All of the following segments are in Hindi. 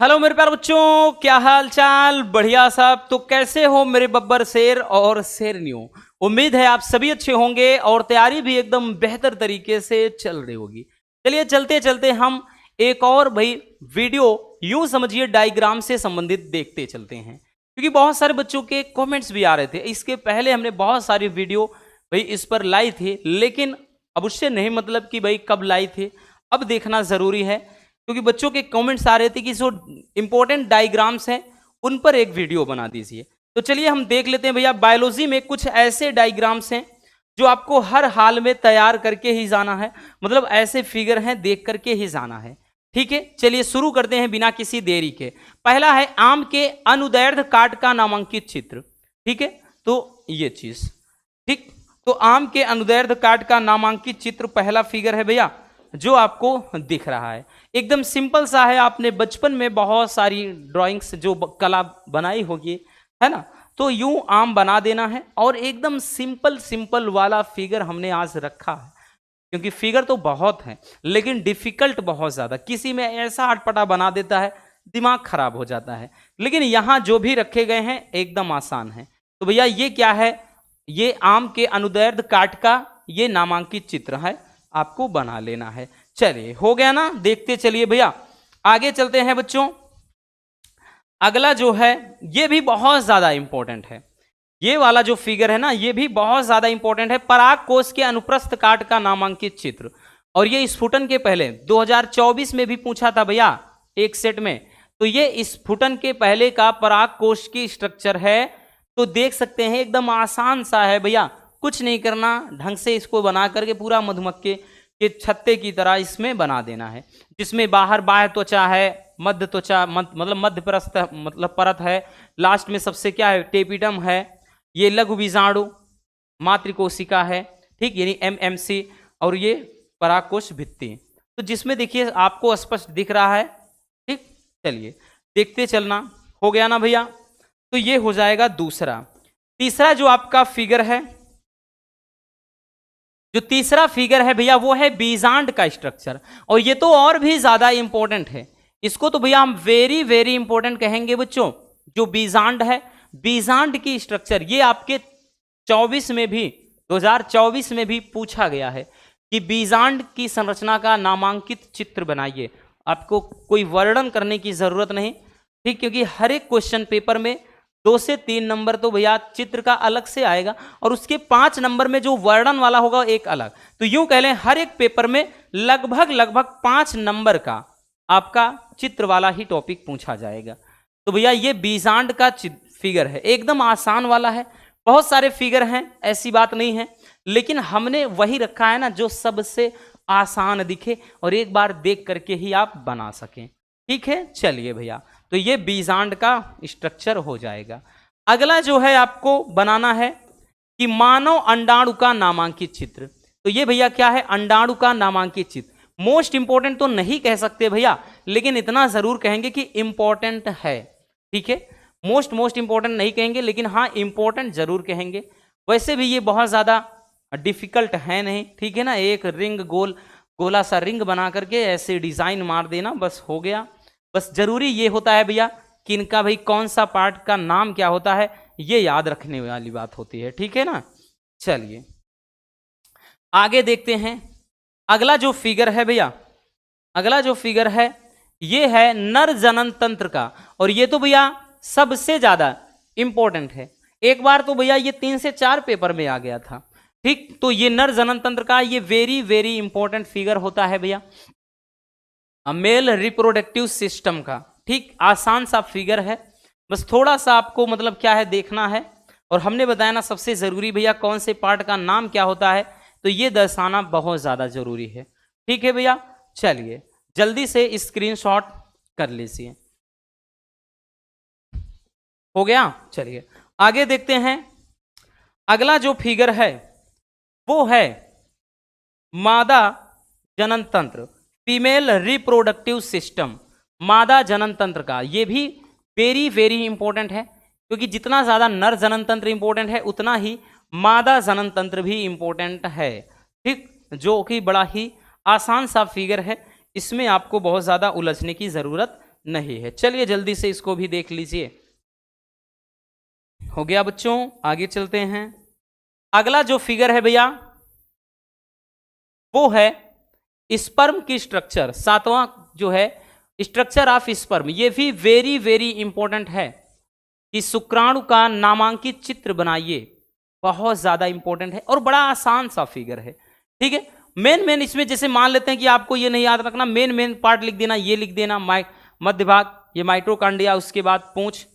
हेलो मेरे प्यारे बच्चों, क्या हाल चाल? बढ़िया सब। तो कैसे हो मेरे बब्बर शेर और शेरनियों? उम्मीद है आप सभी अच्छे होंगे और तैयारी भी एकदम बेहतर तरीके से चल रही होगी। चलिए चलते चलते हम एक और भाई वीडियो यूं समझिए डायग्राम से संबंधित देखते चलते हैं, क्योंकि बहुत सारे बच्चों के कमेंट्स भी आ रहे थे। इसके पहले हमने बहुत सारी वीडियो भाई इस पर लाई थी, लेकिन अब उससे नहीं मतलब कि भाई कब लाई थी, अब देखना जरूरी है, क्योंकि बच्चों के कमेंट्स आ रहे थे कि जो इंपॉर्टेंट डायग्राम्स हैं उन पर एक वीडियो बना दीजिए। तो चलिए हम देख लेते हैं भैया। बायोलॉजी में कुछ ऐसे डायग्राम्स हैं जो आपको हर हाल में तैयार करके ही जाना है, मतलब ऐसे फिगर हैं देख करके ही जाना है। ठीक है, चलिए शुरू करते हैं बिना किसी देरी के। पहला है आम के अनुदैर्ध्य काट का नामांकित चित्र। ठीक है, तो ये चीज ठीक, तो आम के अनुदैर्ध्य काट का नामांकित चित्र पहला फिगर है भैया, जो आपको दिख रहा है। एकदम सिंपल सा है, आपने बचपन में बहुत सारी ड्राइंग्स जो कला बनाई होगी, है ना, तो यूं आम बना देना है और एकदम सिंपल सिंपल वाला फिगर हमने आज रखा है, क्योंकि फिगर तो बहुत है लेकिन डिफिकल्ट बहुत ज्यादा। किसी में ऐसा अटपटा बना देता है दिमाग खराब हो जाता है, लेकिन यहां जो भी रखे गए हैं एकदम आसान है। तो भैया ये क्या है? ये आम के अनुदैर्ध्य काट का ये नामांकित चित्र है, आपको बना लेना है। चलिए हो गया ना, देखते चलिए भैया आगे चलते हैं बच्चों। अगला जो है ये भी बहुत ज्यादा इंपॉर्टेंट है, ये वाला जो फिगर है ना ये भी बहुत ज्यादा इंपॉर्टेंट है। पराग कोश के अनुप्रस्थ काट का नामांकित चित्र, और ये स्फुटन के पहले 2024 में भी पूछा था भैया एक सेट में। तो ये स्फुटन के पहले का पराग कोश की स्ट्रक्चर है, तो देख सकते हैं एकदम आसान सा है भैया, कुछ नहीं करना, ढंग से इसको बना करके पूरा मधुमक्खी के छत्ते की तरह इसमें बना देना है, जिसमें बाहर बाह्य त्वचा है, मध्य त्वचा मतलब मध्य परत मतलब परत है, लास्ट में सबसे क्या है टेपिडम है, ये लघु बीजाणु मातृकोशिका है, ठीक, यानी एमएमसी, और ये परागकोश भित्ति, तो जिसमें देखिए आपको स्पष्ट दिख रहा है। ठीक, चलिए देखते चलना। हो गया ना भैया? तो ये हो जाएगा दूसरा। तीसरा जो आपका फिगर है, जो तीसरा फिगर है भैया वो है बीजांड का स्ट्रक्चर, और ये तो और भी ज्यादा इंपॉर्टेंट है। इसको तो भैया हम वेरी वेरी इंपॉर्टेंट कहेंगे बच्चों। जो बीजांड है, बीजांड की स्ट्रक्चर, ये आपके 24 में भी 2024 में भी पूछा गया है कि बीजांड की संरचना का नामांकित चित्र बनाइए। आपको कोई वर्णन करने की जरूरत नहीं, ठीक, क्योंकि हर एक क्वेश्चन पेपर में 2 से 3 नंबर तो भैया चित्र का अलग से आएगा, और उसके 5 नंबर में जो वर्णन वाला होगा एक अलग। तो यूं कह लें हर एक पेपर में लगभग 5 नंबर का आपका चित्र वाला ही टॉपिक पूछा जाएगा। तो भैया ये बीजांड का फिगर है, एकदम आसान वाला है। बहुत सारे फिगर हैं, ऐसी बात नहीं है, लेकिन हमने वही रखा है ना जो सबसे आसान दिखे और एक बार देख करके ही आप बना सकें। ठीक है, चलिए भैया, तो ये बीजांड का स्ट्रक्चर हो जाएगा। अगला जो है आपको बनाना है कि मानव अंडाणु का नामांकित चित्र। तो ये भैया क्या है? अंडाणु का नामांकित चित्र। मोस्ट इंपॉर्टेंट तो नहीं कह सकते भैया, लेकिन इतना जरूर कहेंगे कि इंपॉर्टेंट है। ठीक है, मोस्ट इंपॉर्टेंट नहीं कहेंगे, लेकिन हाँ इंपॉर्टेंट जरूर कहेंगे। वैसे भी ये बहुत ज्यादा डिफिकल्ट है नहीं, ठीक है ना। एक रिंग गोला सा रिंग बना करके ऐसे डिजाइन मार देना, बस हो गया। बस जरूरी ये होता है भैया कि इनका भाई कौन सा पार्ट का नाम क्या होता है, ये याद रखने वाली बात होती है, ठीक है ना। चलिए आगे देखते हैं। अगला जो फिगर है भैया, अगला जो फिगर है ये है नर जनन तंत्र का, और ये तो भैया सबसे ज्यादा इंपॉर्टेंट है। एक बार तो भैया ये 3 से 4 पेपर में आ गया था, ठीक। तो ये नर जनन तंत्र का ये वेरी वेरी इंपॉर्टेंट फिगर होता है भैया, मेल रिप्रोडक्टिव सिस्टम का। ठीक, आसान सा फिगर है, बस थोड़ा सा आपको मतलब क्या है देखना है। और हमने बताया ना सबसे जरूरी भैया कौन से पार्ट का नाम क्या होता है, तो ये दर्शाना बहुत ज्यादा जरूरी है। ठीक है भैया, चलिए जल्दी से स्क्रीनशॉट कर लीजिए। हो गया, चलिए आगे देखते हैं। अगला जो फिगर है वो है मादा जनन तंत्र, फीमेल रिप्रोडक्टिव सिस्टम, मादा जनन तंत्र का। ये भी वेरी वेरी इंपॉर्टेंट है, क्योंकि जितना ज्यादा नर जनन तंत्र इंपॉर्टेंट है उतना ही मादा जनन तंत्र भी इंपॉर्टेंट है। ठीक, जो कि बड़ा ही आसान सा फिगर है, इसमें आपको बहुत ज्यादा उलझने की जरूरत नहीं है। चलिए जल्दी से इसको भी देख लीजिए। हो गया बच्चों, आगे चलते हैं। अगला जो फिगर है भैया वो है स्पर्म की स्ट्रक्चर। सातवां जो है स्ट्रक्चर ऑफ स्पर्म, ये भी वेरी वेरी इंपॉर्टेंट है कि शुक्राणु का नामांकित चित्र बनाइए। बहुत ज्यादा इंपॉर्टेंट है और बड़ा आसान सा फिगर है। ठीक है, मेन इसमें जैसे मान लेते हैं कि आपको ये नहीं याद रखना, मेन पार्ट लिख देना, ये लिख देना मध्य भाग, ये माइटोकॉन्ड्रिया, उसके बाद पूंछ।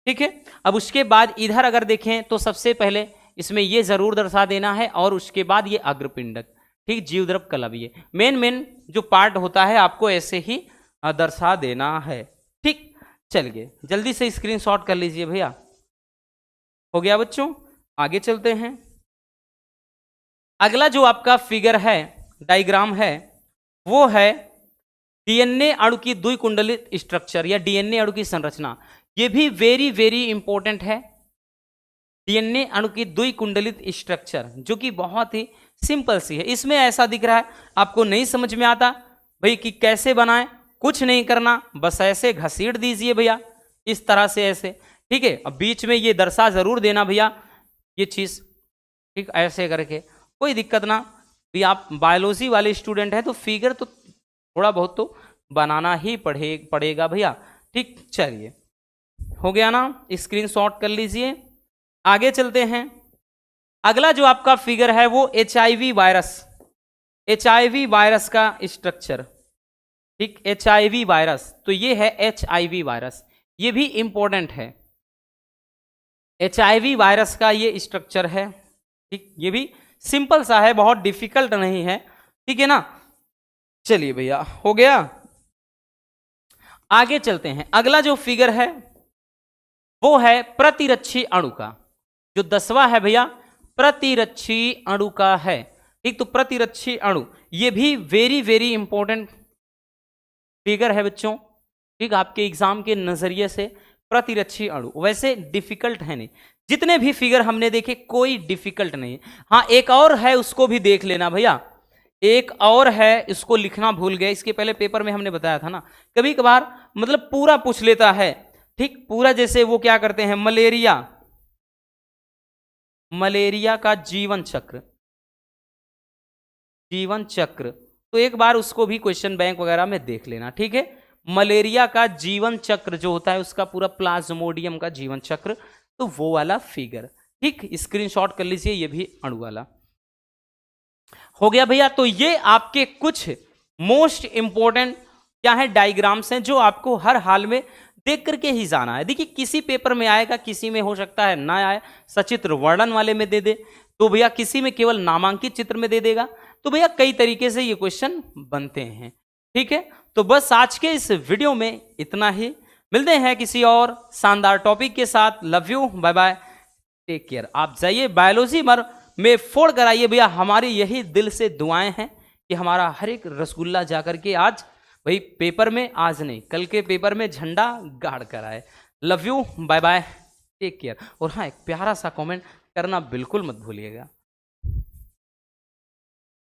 ठीक है, अब उसके बाद इधर अगर देखें तो सबसे पहले इसमें ये जरूर दर्शा देना है और उसके बाद ये अग्रपिंडक, ठीक, जीवद्रव कलवीय। मेन जो पार्ट होता है आपको ऐसे ही दर्शा देना है। ठीक, चलिए जल्दी से स्क्रीनशॉट कर लीजिए भैया। हो गया बच्चों, आगे चलते हैं। अगला जो आपका फिगर है, डायग्राम है, वो है डीएनए अणु की द्विकुंडलित स्ट्रक्चर या डीएनए अणु की संरचना। ये भी वेरी वेरी इंपॉर्टेंट है। डीएनए अणु की द्विकुंडलित स्ट्रक्चर जो कि बहुत ही सिंपल सी है। इसमें ऐसा दिख रहा है, आपको नहीं समझ में आता भाई कि कैसे बनाएं, कुछ नहीं करना, बस ऐसे घसीट दीजिए भैया, इस तरह से ऐसे। ठीक है, अब बीच में ये दर्शा जरूर देना भैया ये चीज, ठीक, ऐसे करके, कोई दिक्कत ना भी। आप बायोलॉजी वाले स्टूडेंट हैं तो फिगर तो थोड़ा बहुत तो बनाना ही पड़ेगा भैया। ठीक, चलिए हो गया ना, स्क्रीनशॉट कर लीजिए। आगे चलते हैं। अगला जो आपका फिगर है वो एचआईवी वायरस का स्ट्रक्चर। ठीक, एचआईवी वायरस, तो ये है एचआईवी वायरस, ये भी इंपॉर्टेंट है। एचआईवी वायरस का ये स्ट्रक्चर है। ठीक, ये भी सिंपल सा है, बहुत डिफिकल्ट नहीं है। ठीक है ना, चलिए भैया हो गया। आगे चलते हैं। अगला जो फिगर है वो है प्रतिरक्षी अणु का। जो 10वां है भैया प्रतिरक्षी अणु का है। ठीक, तो प्रतिरक्षी अणु ये भी वेरी वेरी इंपॉर्टेंट फिगर है बच्चों। ठीक, आपके एग्जाम के नजरिए से प्रतिरक्षी अणु वैसे डिफिकल्ट है नहीं, जितने भी फिगर हमने देखे कोई डिफिकल्ट नहीं। हाँ, एक और है, उसको भी देख लेना भैया। एक और है, इसको लिखना भूल गए, इसके पहले पेपर में हमने बताया था ना, कभी कभार मतलब पूरा पूछ लेता है। ठीक, पूरा जैसे वो क्या करते हैं, मलेरिया का जीवन चक्र, तो एक बार उसको भी क्वेश्चन बैंक वगैरह में देख लेना। ठीक है, मलेरिया का जीवन चक्र जो होता है उसका पूरा प्लाज्मोडियम का जीवन चक्र, तो वो वाला फिगर। ठीक, स्क्रीनशॉट कर लीजिए, ये भी अणु वाला हो गया भैया। तो ये आपके कुछ मोस्ट इंपॉर्टेंट क्या है डायग्राम्स हैं जो आपको हर हाल में देख करके ही जाना है। देखिए किसी पेपर में आएगा, किसी में हो सकता है ना आए, सचित्र वर्णन वाले में दे दे, तो भैया किसी में केवल नामांकित चित्र में दे देगा। तो भैया कई तरीके से ये क्वेश्चन बनते हैं। ठीक है, तो बस आज के इस वीडियो में इतना ही। मिलते हैं किसी और शानदार टॉपिक के साथ। Love you, bye bye, take care. आप जाइए बायोलॉजी में फोड़ कर आइए भैया। हमारी यही दिल से दुआएं हैं कि हमारा हर एक रसगुल्ला जाकर के आज भाई पेपर में, आज नहीं कल के पेपर में झंडा गाड़ कर आए। Love you, bye bye, take care. और हाँ, एक प्यारा सा कमेंट करना बिल्कुल मत भूलिएगा।